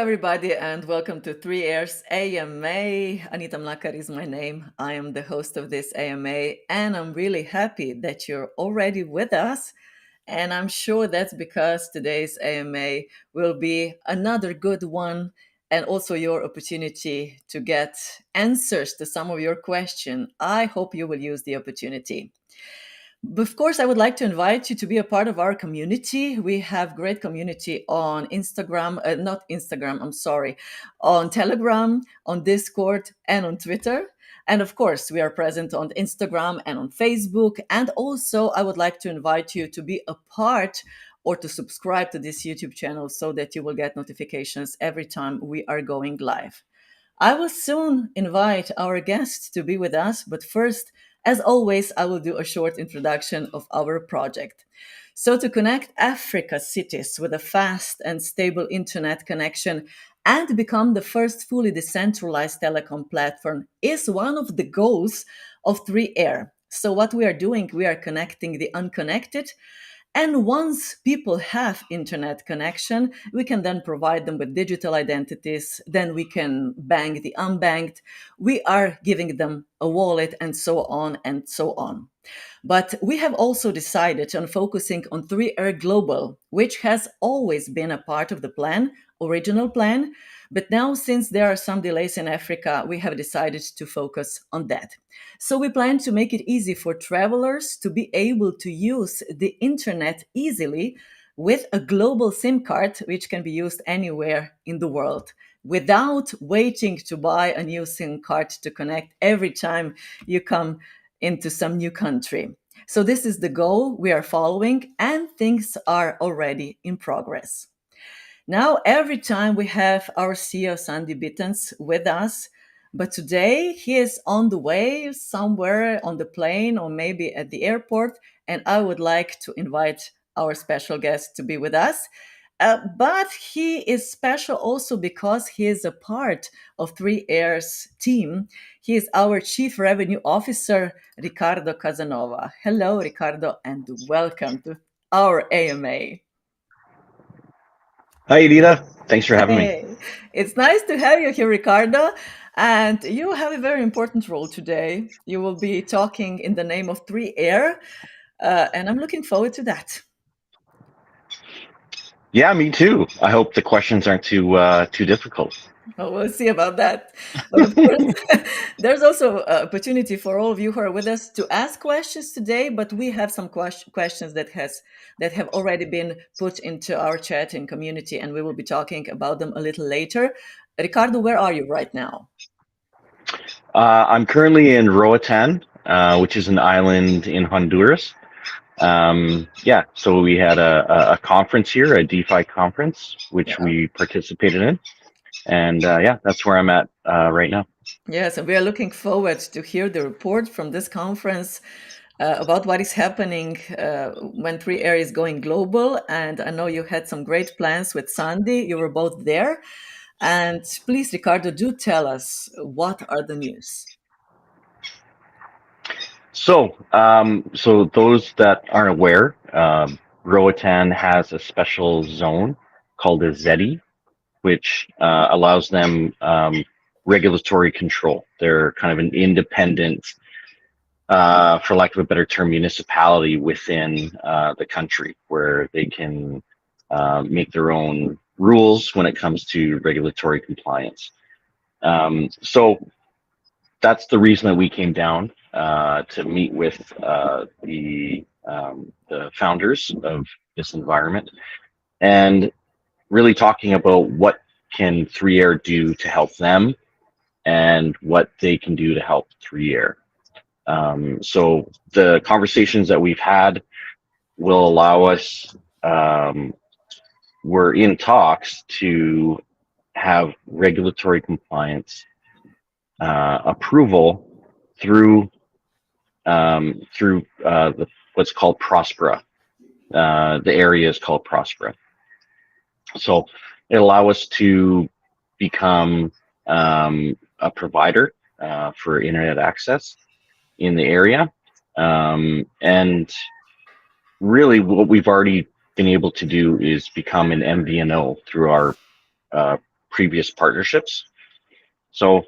everybody, and welcome to 3Air's AMA. Anita Mlakar is my name. I am the host of this AMA, and I'm really happy that you're already with us. And I'm sure that's because today's AMA will be another good one, and also your opportunity to get answers to some of your questions. I hope you will use the opportunity. Of course, I would like to invite you to be a part of our community. We have great community on Instagram, not Instagram, I'm sorry, on Telegram, on Discord, and on Twitter. And of course, we are present on Instagram and on Facebook. And also, I would like to invite you to be a part or to subscribe to this YouTube channel so that you will get notifications every time we are going live. I will soon invite our guest to be with us, but first, as always, I will do a short introduction of our project. So, to connect Africa's cities with a fast and stable internet connection and become the first fully decentralized telecom platform is one of the goals of 3Air. So, what we are doing, we are connecting the unconnected, and once people have internet connection, we can then provide them with digital identities. Then we can bank the unbanked. We are giving them a wallet and so on and so on. But we have also decided on focusing on 3Air Global, which has always been a part of the plan, original plan. But now, since there are some delays in Africa, we have decided to focus on that. So we plan to make it easy for travelers to be able to use the internet easily with a global SIM card, which can be used anywhere in the world without waiting to buy a new SIM card to connect every time you come into some new country. So this is the goal we are following, and things are already in progress. Now, every time we have our CEO, Sandi Bitenc, with us, but today he is on the way somewhere on the plane or maybe at the airport, and I would like to invite our special guest to be with us. But he is special also because he is a part of 3Air's team. He is our Chief Revenue Officer, Ricardo Casanova. Hello, Ricardo, and welcome to our AMA. Hi, Edita. Thanks for having me. Hey, it's nice to have you here, Ricardo. And you have a very important role today. You will be talking in the name of 3Air, and I'm looking forward to that. Yeah, me too. I hope the questions aren't too difficult. Well, we'll see about that. But of course, there's also opportunity for all of you who are with us to ask questions today. But we have some questions that have already been put into our chat and community, and we will be talking about them a little later. Ricardo, where are you right now? I'm currently in Roatan, which is an island in Honduras. Yeah, so we had a conference here, a DeFi conference, which we participated in. And yeah, that's where I'm at right now. Yes, and we are looking forward to hear the report from this conference about what is happening when 3Air is going global. And I know you had some great plans with Sandi. You were both there. And please, Ricardo, do tell us, what are the news? So those that aren't aware, Roatan has a special zone called a ZETI, which allows them regulatory control. They're kind of an independent, for lack of a better term, municipality within the country where they can make their own rules when it comes to regulatory compliance. So that's the reason that we came down to meet with the founders of this environment and really talking about what can 3Air do to help them and what they can do to help 3Air. So the conversations that we've had will allow us, we're in talks to have regulatory compliance approval through what's called Prospero. The area is called Prospero. So it allows us to become a provider for internet access in the area. And really what we've already been able to do is become an MVNO through our previous partnerships. So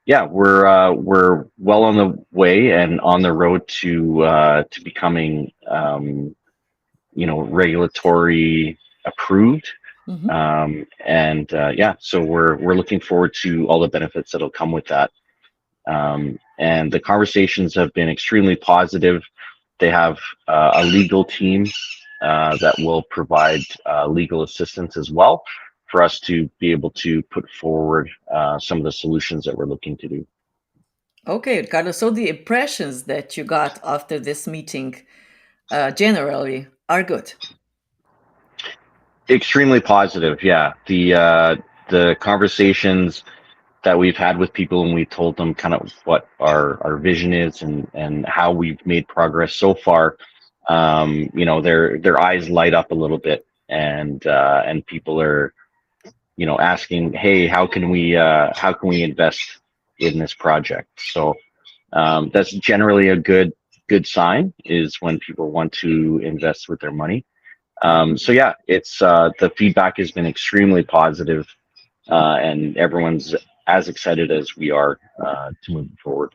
yeah, we're well on the way and on the road to becoming regulatory approved. Mhm. Yeah, so we're looking forward to all the benefits that'll come with that. And the conversations have been extremely positive. They have a legal team that will provide legal assistance as well for us to be able to put forward some of the solutions that we're looking to do. Okay, Ricardo. So the impressions that you got after this meeting generally are good. Extremely positive, yeah. The conversations that we've had with people, and we told them kind of what our vision is and how we've made progress so far. Their eyes light up a little bit, and people are asking, hey, how can we invest in this project? So that's generally a good sign, is when people want to invest with their money. So yeah, it's the feedback has been extremely positive, and everyone's as excited as we are to move forward.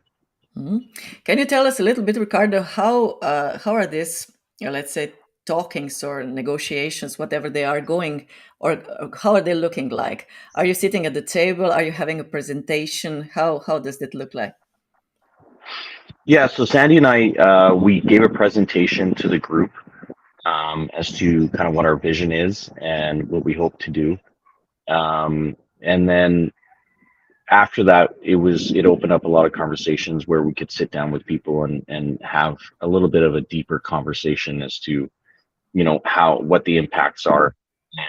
Mhm. Can you tell us a little bit, Ricardo, how are these, let's say, talkings or negotiations, whatever they are going, or how are they looking like? Are you sitting at the table? Are you having a presentation? How does it look like? Yeah, so Sandy and I, we gave a presentation to the group as to kind of what our vision is and what we hope to do. And then after that, it opened up a lot of conversations where we could sit down with people and have a little bit of a deeper conversation as to what the impacts are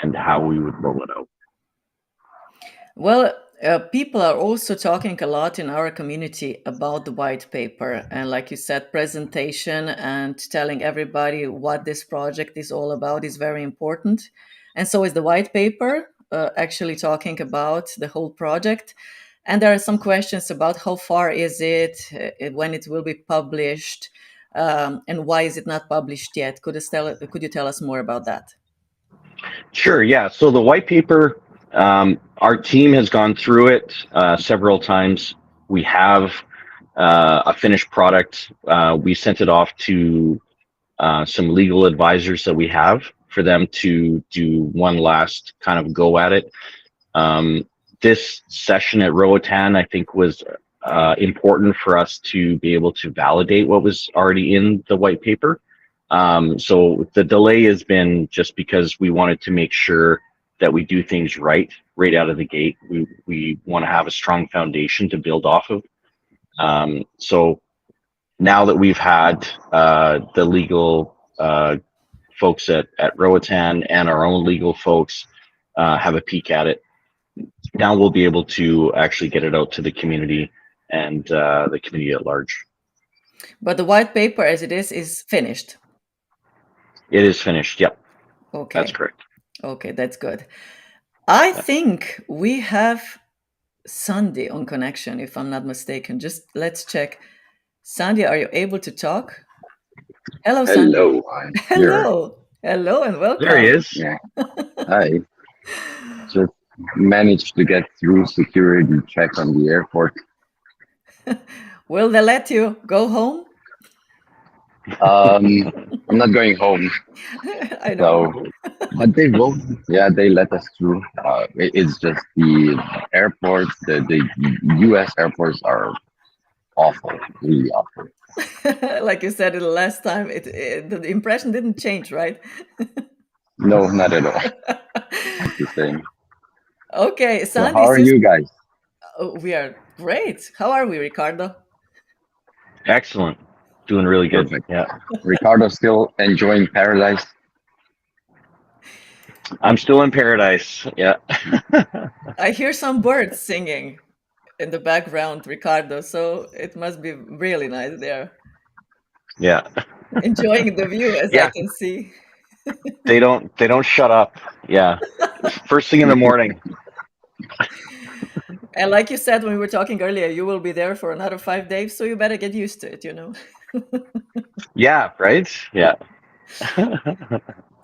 and how we would roll it out. Well, people are also talking a lot in our community about the white paper. And like you said, presentation and telling everybody what this project is all about is very important. And so is the white paper, actually talking about the whole project. And there are some questions about how far is it, when it will be published, and why is it not published yet? Could you tell us more about that? Sure, yeah. So the white paper, our team has gone through it several times. We have a finished product. We sent it off to some legal advisors that we have for them to do one last kind of go at it. This session at Roatan, I think, was important for us to be able to validate what was already in the white paper. So the delay has been just because we wanted to make sure that we do things right out of the gate. We want to have a strong foundation to build off of. So now that we've had the legal folks at Roatan and our own legal folks have a peek at it, now we'll be able to actually get it out to the community and the community at large. But the white paper as it is finished. It is finished. Yep, that's Okay. correct. Okay, that's good. I think we have Sandi on connection, if I'm not mistaken. Just let's check. Sandi, are you able to talk? Hello, Sandi. Hello, I'm here. Hello. Hello and There he welcome. is. Yeah, I just managed to get through security check on the airport. Will they let you go home? I'm not going home, I know. so but they will. Yeah, they let us through. It's just the airports, the U.S. airports are awful, really awful. Like you said it last time, the impression didn't change, right? No, not at all. It's the same. Okay, So how Sandi, are since you guys? we are great. How are we, Ricardo? Excellent. Doing really good. Perfect. Yeah. Ricardo still enjoying paradise. I'm still in paradise. Yeah. I hear some birds singing in the background, Ricardo, so it must be really nice there. Yeah. Enjoying the view, as I Yeah. can see. They don't shut up. Yeah. First thing in the morning. And like you said when we were talking earlier, you will be there for another 5 days, so you better get used to it, you know. Yeah, right? Yeah.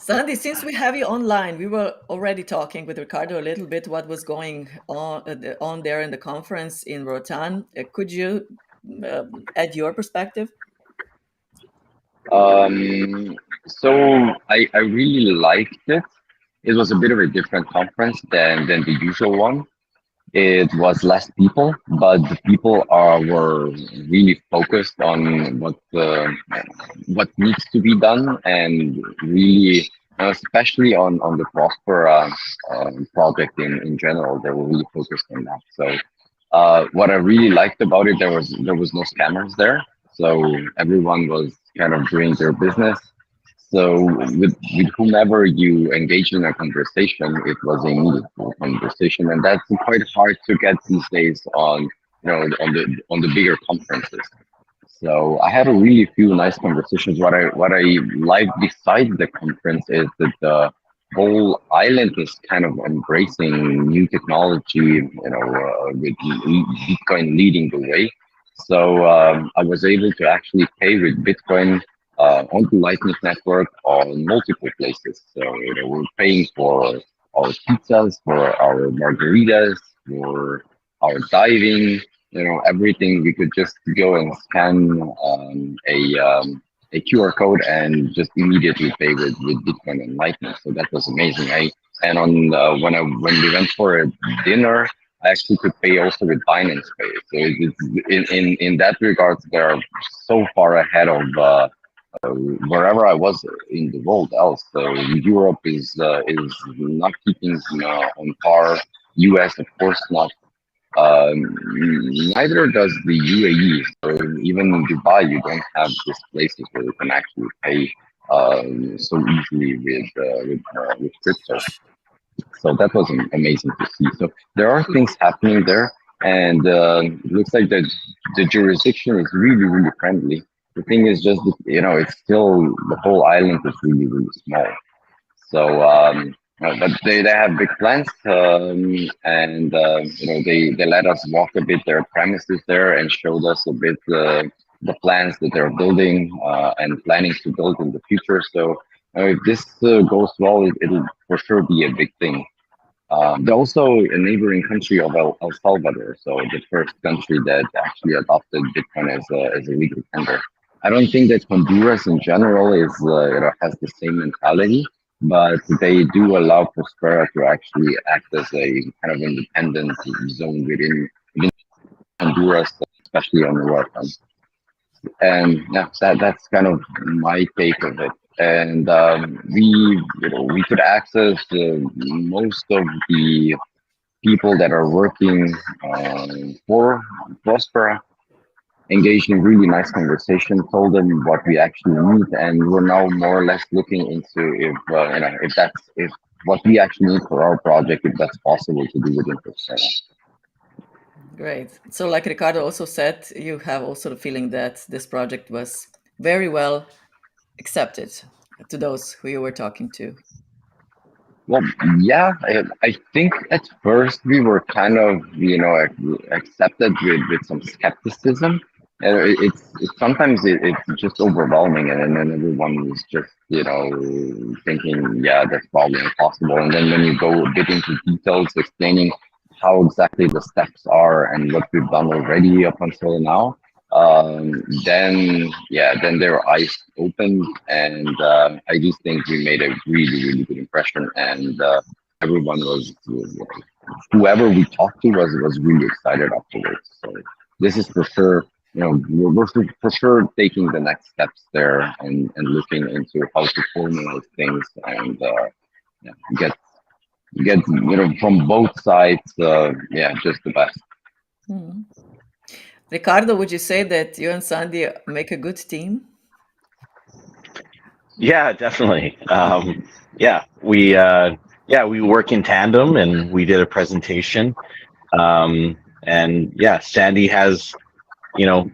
Sandi, since we have you online, we were already talking with Ricardo a little bit what was going on there in the conference in Roatan. Could you add your perspective? Um, so I really liked it. It was a bit of a different conference than the usual one. It was less people, but the people were really focused on what needs to be done, and really, especially on the Prospera project in general, they were really focused on that. So, what I really liked about it, there was no scammers there, so everyone was kind of doing their business. So with whomever you engage in a conversation, it was a meaningful conversation, and that's quite hard to get these days on the bigger conferences. So I had a really few nice conversations. What I like besides the conference is that the whole island is kind of embracing new technology, with Bitcoin leading the way. So I was able to actually pay with Bitcoin on the Lightning Network on multiple places. So we're paying for our pizzas, for our margaritas, for our diving, everything. We could just go and scan a QR code and just immediately pay with Bitcoin and Lightning. So that was amazing. And on when we went for a dinner, I actually could pay also with Binance Pay. So in that regard, they are so far ahead of wherever I was in the world else. So Europe is not keeping on par. US, of course, not. Neither does the UAE. So even in Dubai, you don't have these places where you can actually pay so easily with crypto. So that was amazing to see. So there are things happening there, and it looks like the jurisdiction is really really friendly. The thing is just that, it's still the whole island is really really small. So, but they have big plans, and they let us walk a bit their premises there and showed us a bit the plans that they're building and planning to build in the future. So, if this goes well, it'll for sure be a big thing. They're also a neighboring country of El Salvador, so the first country that actually adopted Bitcoin as a legal tender. I don't think that Honduras in general has the same mentality, but they do allow Prospera to actually act as a kind of independent zone within Honduras, especially on the Roatan. And yeah, that's kind of my take of it. And we could access most of the people that are working for Prospera, engaged in really nice conversation, told them what we actually need, and we're now more or less looking into if what we actually need for our project, if that's possible to do within Prospera. Great. So, like Ricardo also said, you have also the feeling that this project was very well accepted to those who you were talking to. Well, yeah, I think at first we were kind of, accepted with some skepticism. It's sometimes it's just overwhelming, and then everyone is just, thinking, yeah, that's probably impossible. And then when you go a bit into details, explaining how exactly the steps are and what we've done already up until now, then their eyes opened, and I do think we made a really really good impression, and everyone was, whoever we talked to was really excited afterwards. So this is for sure. We're for sure taking the next steps there, and looking into how to formulate things, and yeah, get from both sides, just the best. Hmm. Ricardo, would you say that you and Sandi make a good team? Yeah, definitely. We work in tandem, and we did a presentation. And yeah, Sandy has, you know,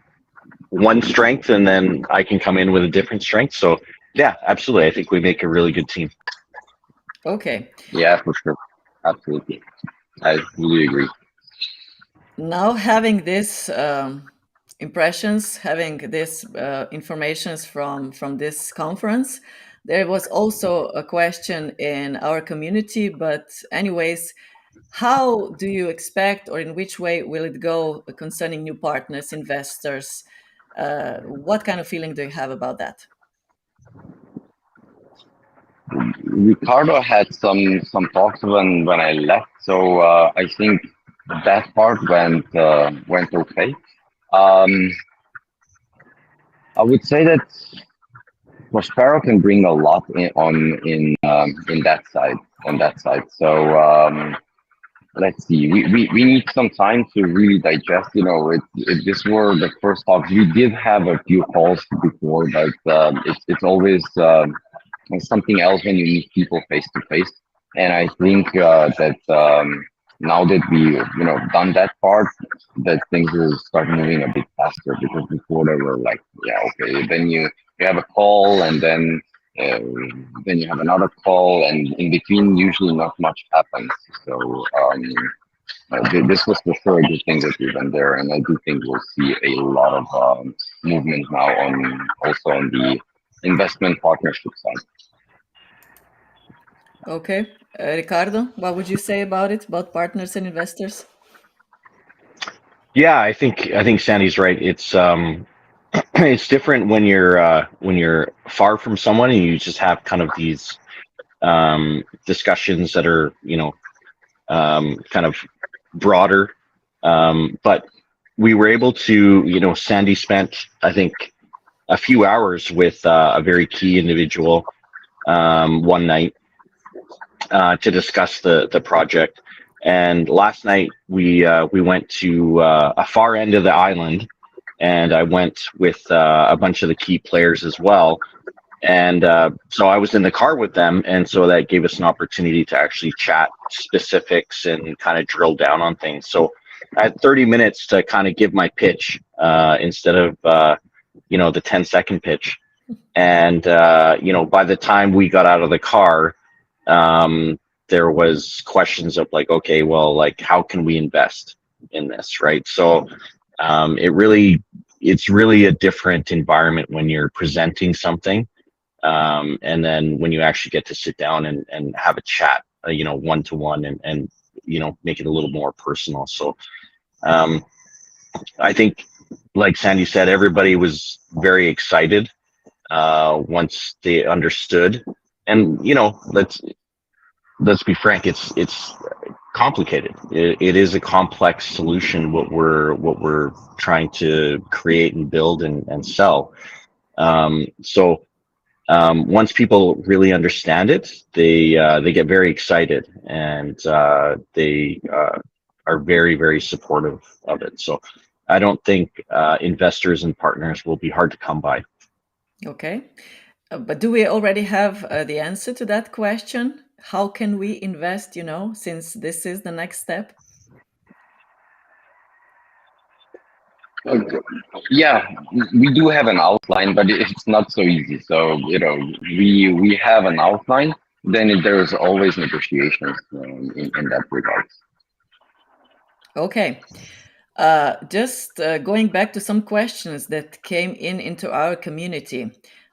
one strength, and then I can come in with a different strength. So yeah, absolutely. I think we make a really good team. Okay. Yeah, for sure, absolutely. I fully agree. Now, having this impressions, having this informations from this conference, There was also a question in our community, but anyways, how do you expect, or in which way will it go concerning new partners, investors? What kind of feeling do you have about that? Ricardo had some talks when I left, so I think that part went okay. Um, I would say that Prospero can bring a lot in that side on that side. So let's see. We need some time to really digest. If this were the first talks, we did have a few calls before, but it's always something else when you meet people face to face. And I think that now that we done that part, that things will start moving a bit faster because before they were like, yeah, okay, then you have a call and uh, then you have another call, and in between usually not much happens. So this was for sure a good thing that we went there, and I do think we'll see a lot of movement now on also on the investment partnership side. Okay. Ricardo, what would you say about it, about partners and investors? Yeah, I think Sandy's right. It's it's different when you're far from someone and you just have kind of these discussions that are kind of broader. But we were able to, Sandy spent, I think, a few hours with a very key individual one night to discuss the project. And last night we went to a far end of the island, and I went with a bunch of the key players as well. And so I was in the car with them, and so that gave us an opportunity to actually chat specifics and kind of drill down on things. So I had 30 minutes to kind of give my pitch instead of the 10-second pitch. And by the time we got out of the car, there was questions of like, okay, well, like, how can we invest in this, right? So it's really a different environment when you're presenting something, and then when you actually get to sit down and have a chat, one to one, and make it a little more personal. So I think, like Sandy said, everybody was very excited once they understood. And let's be frank, it's complicated. It is a complex solution what we're trying to create and build and sell. So once people really understand it, they get very excited, and they are very, very supportive of it. So I don't think investors and partners will be hard to come by. Okay. But do we already have the answer to that question? How can we invest, since this is the next step? Okay. Yeah, we do have an outline, but it's not so easy. So we have an outline. Then there's always negotiations in that regard. Okay. Just going back to some questions that came into our community.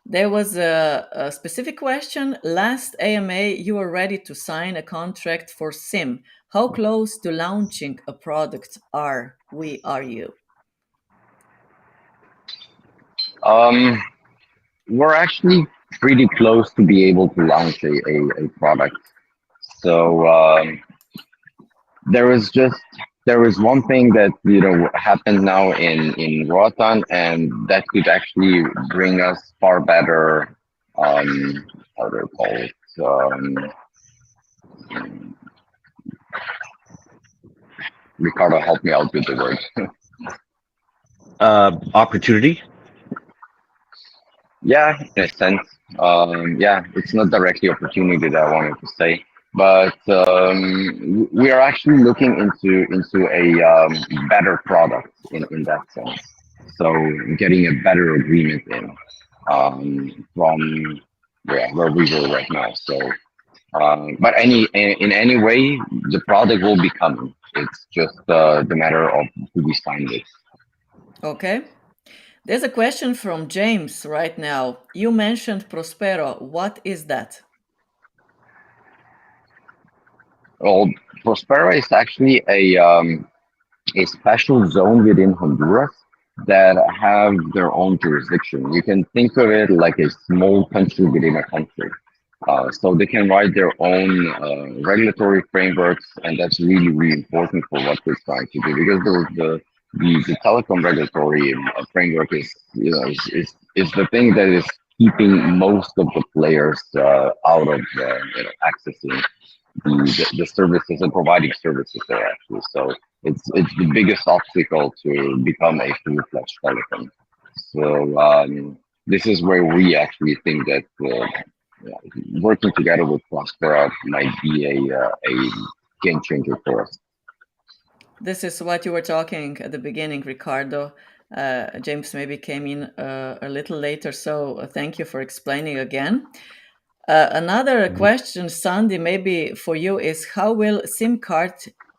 There was a specific question. Last AMA, you were ready to sign a contract for SIM. How close to launching a product are you? We're actually pretty close to be able to launch a product. So there is one thing that happened now in Roatan, and that could actually bring us far better how do I call it Ricardo, help me out with the word. Opportunity. Yeah, in a sense. Yeah, it's not directly opportunity that I wanted to say, but we are actually looking into a better product in that sense. So getting a better agreement from where we were right now. So, but in any way, the product will be coming. It's just the matter of who we sign with. Okay. There's a question from James right now. You mentioned Prospero. What is that? Well, Prospero is actually a special zone within Honduras that have their own jurisdiction. You can think of it like a small country within a country. So they can write their own regulatory frameworks, and that's really, really important for what we're trying to do because the telecom regulatory framework is, is the thing that is keeping most of the players out of accessing the services and providing services there actually. So it's the biggest obstacle to become a full-fledged telecom. So this is where we actually think that working together with Prospero might be a game changer for us. This is what you were talking at the beginning, Ricardo. James maybe came in a little later, so thank you for explaining again. Another question, Sandi, maybe for you is how will SIM card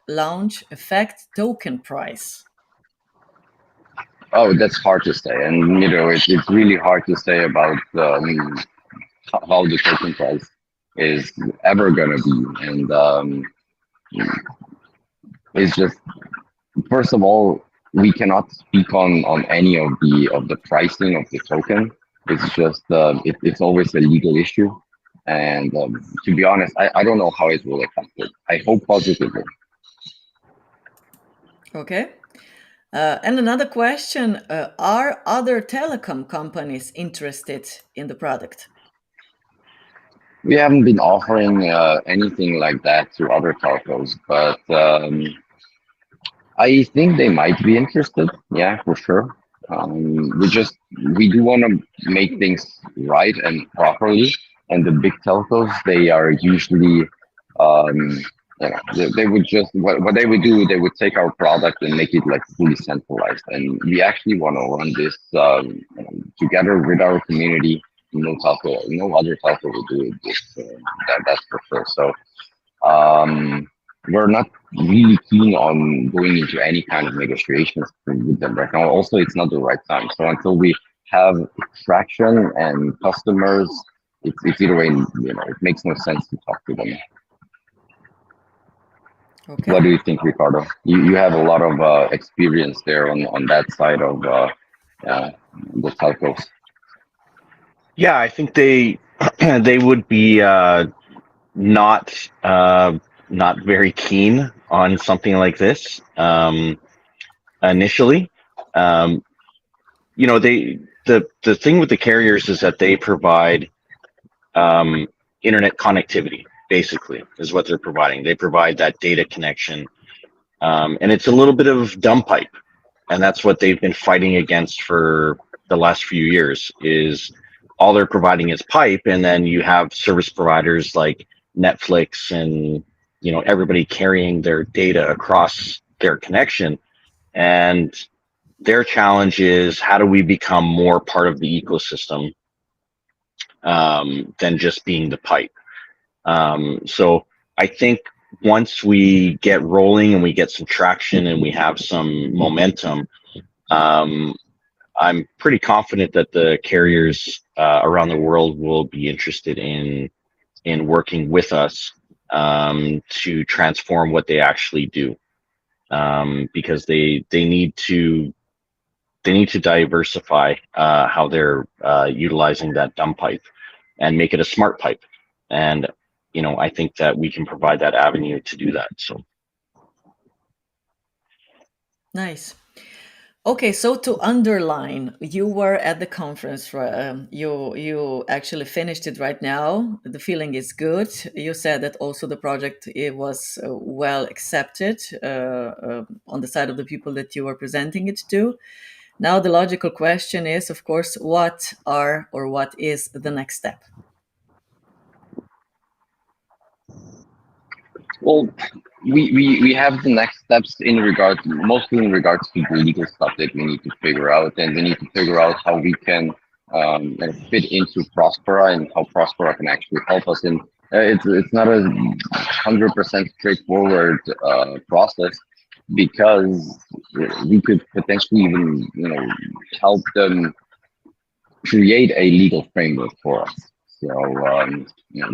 launch affect token price? Oh, that's hard to say, and it's really hard to say about how the token price is ever gonna be, and it's just first of all we cannot speak on any of the pricing of the token. It's just it's always a legal issue, and to be honest, I don't know how it will affect it. I hope positively. Okay. And another question, are other telecom companies interested in the product? We haven't been offering anything like that to other telcos, but I think they might be interested. Yeah, for sure. We do want to make things right and properly, and the big telcos they are usually they would just what they would do, they would take our product and make it like fully centralized, and we actually want to run this together with our community. No other telco will do this. That's for sure. So we're not really keen on going into any kind of negotiations with them right now. Also, it's not the right time. So until we have traction and customers, it's either way, it makes no sense to talk to them. Okay. What do you think, Ricardo? You have a lot of experience there on that side of the telcos. Yeah, I think they they would be not not very keen on something like this initially. The thing with the carriers is that they provide internet connectivity. Basically, is what they're providing. They provide that data connection, and it's a little bit of dumb pipe, and that's what they've been fighting against for the last few years. Is all they're providing is pipe, and then you have service providers like Netflix and everybody carrying their data across their connection, and their challenge is how do we become more part of the ecosystem than just being the pipe. So I think once we get rolling and we get some traction and we have some momentum, I'm pretty confident that the carriers around the world will be interested in working with us to transform what they actually do, because they need to diversify how they're utilizing that dumb pipe and make it a smart pipe. And I think that we can provide that avenue to do that. So nice. Okay, so to underline, you were at the conference. You actually finished it right now. The feeling is good. You said that also the project it was well accepted on the side of the people that you were presenting it to. Now the logical question is, of course, what is the next step? Well, we have the next steps mostly in regards to the legal stuff that we need to figure out, and we need to figure out how we can fit into Prospero and how Prospero can actually help us. And it's not a 100% straightforward process. because we could potentially even, help them create a legal framework for us. So,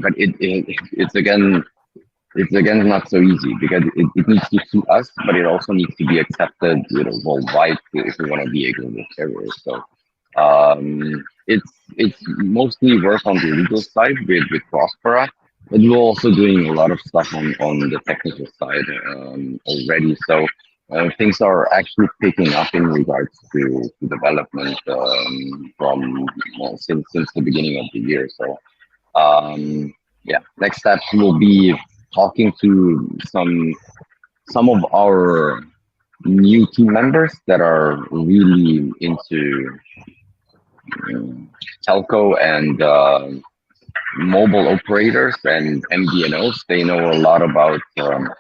but it's again not so easy because it needs to suit us, but it also needs to be accepted, worldwide if we want to be a global carrier. So, it's mostly work on the legal side with Prospera, but we're also doing a lot of stuff on the technical side already. So things are actually picking up in regards to development from since the beginning of the year. So yeah, next steps will be talking to some of our new team members that are really into telco and mobile operators and MVNOs. They know a lot about the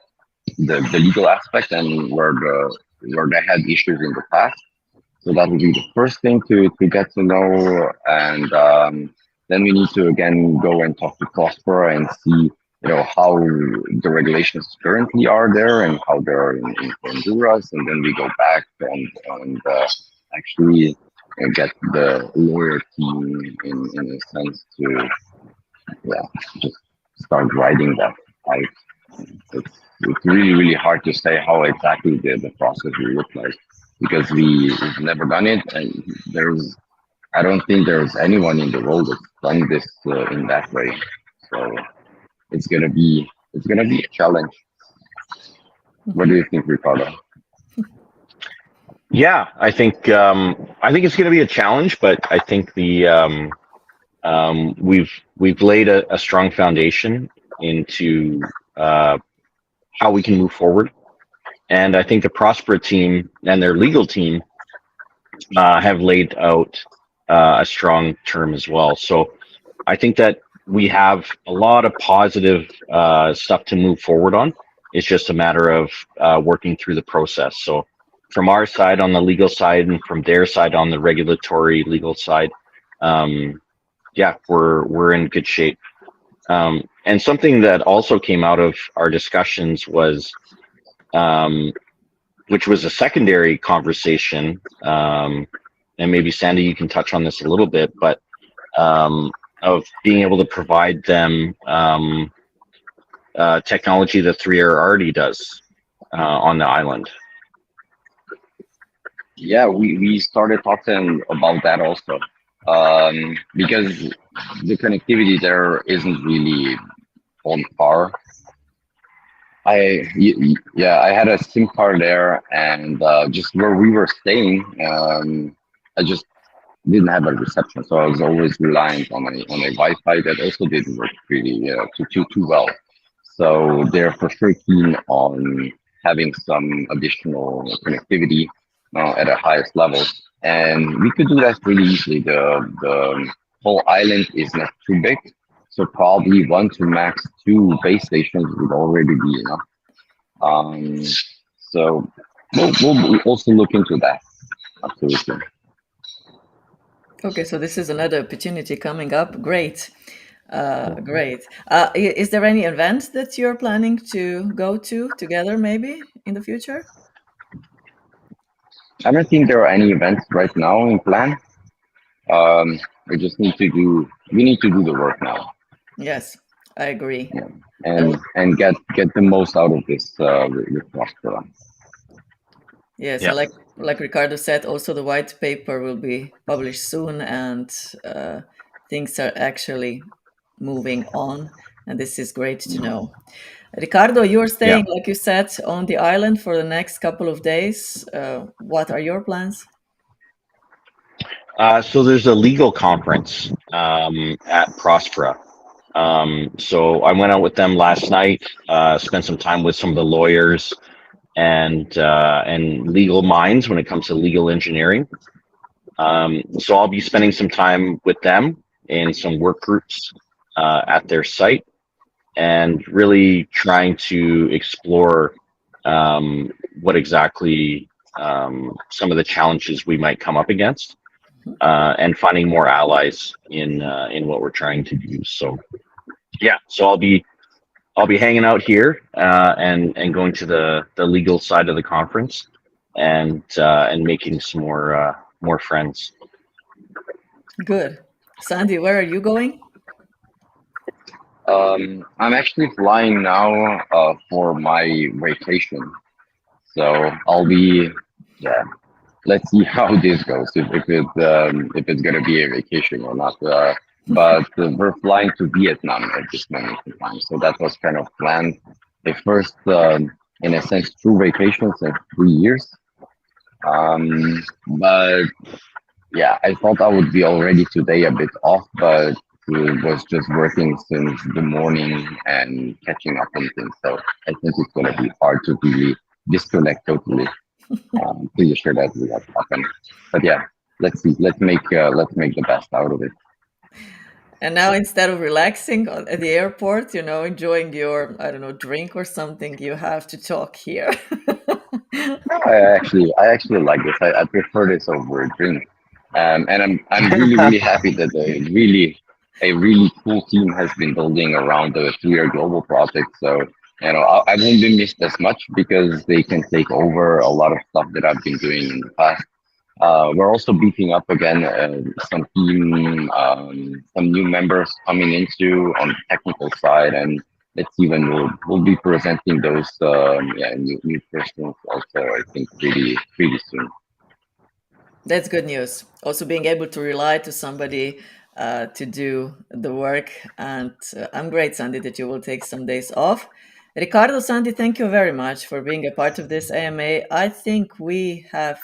legal aspect and where they had issues in the past. So that would be the first thing to get to know, and then we need to again go and talk to Prospera and see, how the regulations currently are there and how they're in Honduras, and then we go back and actually get the lawyer team in a sense to just start writing that out. It's really hard to say how exactly the process will look like because we've never done it, and I don't think there's anyone in the world that's done this in that way. So it's gonna be a challenge. What do you think, Ricardo? Yeah, I think it's going to be a challenge, but I think we've laid a strong foundation into how we can move forward, and I think the Prospera team and their legal team have laid out a strong term as well. So I think that we have a lot of positive stuff to move forward on. It's just a matter of working through the process. So from our side on the legal side and from their side on the regulatory legal side, yeah, we're in good shape. And something that also came out of our discussions was, which was a secondary conversation, and maybe Sandi, you can touch on this a little bit, but of being able to provide them technology that 3Air already does on the island. Yeah, we started talking about that also because the connectivity there isn't really on par. I had a SIM card there, and just where we were staying, I just didn't have a reception, so I was always reliant on a Wi-Fi that also didn't work really too well. So they're for sure keen on having some additional connectivity at a highest level, and we could do that really easily. The whole island is not too big, so probably one to max two base stations would already be enough. Um, so we'll also look into that. Absolutely. Okay, so this is another opportunity coming up. Great. Great. Is there any event that you're planning to go to together maybe in the future? I don't think there are any events right now in plan. We just need to do the work now. Yes, I agree. Yeah. And get the most out of this with Prospera. Yes, Yeah. and like Ricardo said, also the white paper will be published soon, and things are actually moving on, and this is great to know. Ricardo, you're Yeah. staying, like you said, on the island for the next couple of days. What are your plans? So there's a legal conference at Prospera. So I went out with them last night, spent some time with some of the lawyers and legal minds when it comes to legal engineering. So I'll be spending some time with them in some work groups at their site and really trying to explore what exactly some of the challenges we might come up against and finding more allies in what we're trying to do. So yeah, so I'll be I'll be hanging out here and going to the legal side of the conference and making some more friends. Good. Sandi, where are you going? I'm actually flying now for my vacation. So I'll be, yeah. Let's see how this goes. If it's gonna be a vacation or not. But we're flying to Vietnam at this moment in time. So that was kind of planned. The first, in a sense, true vacation since 3 years. But yeah, I thought I would be already today a bit off, but was just working since the morning and catching up on things. So I think it's gonna be hard to really disconnect totally. Pretty sure that will happen. But yeah, let's see. Let's make the best out of it. And now instead of relaxing at the airport, enjoying your, I don't know, drink or something, you have to talk here. I actually like this. I prefer this over a drink. And I'm really happy that a really cool team has been building around the 3-year global project. So I won't be missed as much because they can take over a lot of stuff that I've been doing in the past. We're also beefing up again some team, some new members coming into on the technical side, and let's see when we'll be presenting those new persons also. I think pretty soon. That's good news. Also being able to rely to somebody to do the work. And I'm great, Sandi, that you will take some days off. Ricardo, Sandi, thank you very much for being a part of this AMA. I think we have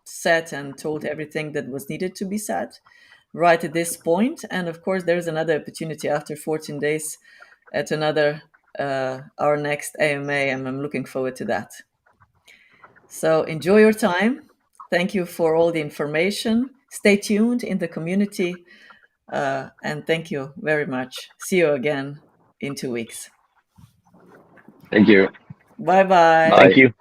said and told everything that was needed to be said right at this point. And of course, there's another opportunity after 14 days at our next AMA, and I'm looking forward to that. So enjoy your time. Thank you for all the information. Stay tuned in the community. And thank you very much. See you again in 2 weeks. Thank you. Bye-bye. Bye. Thank you.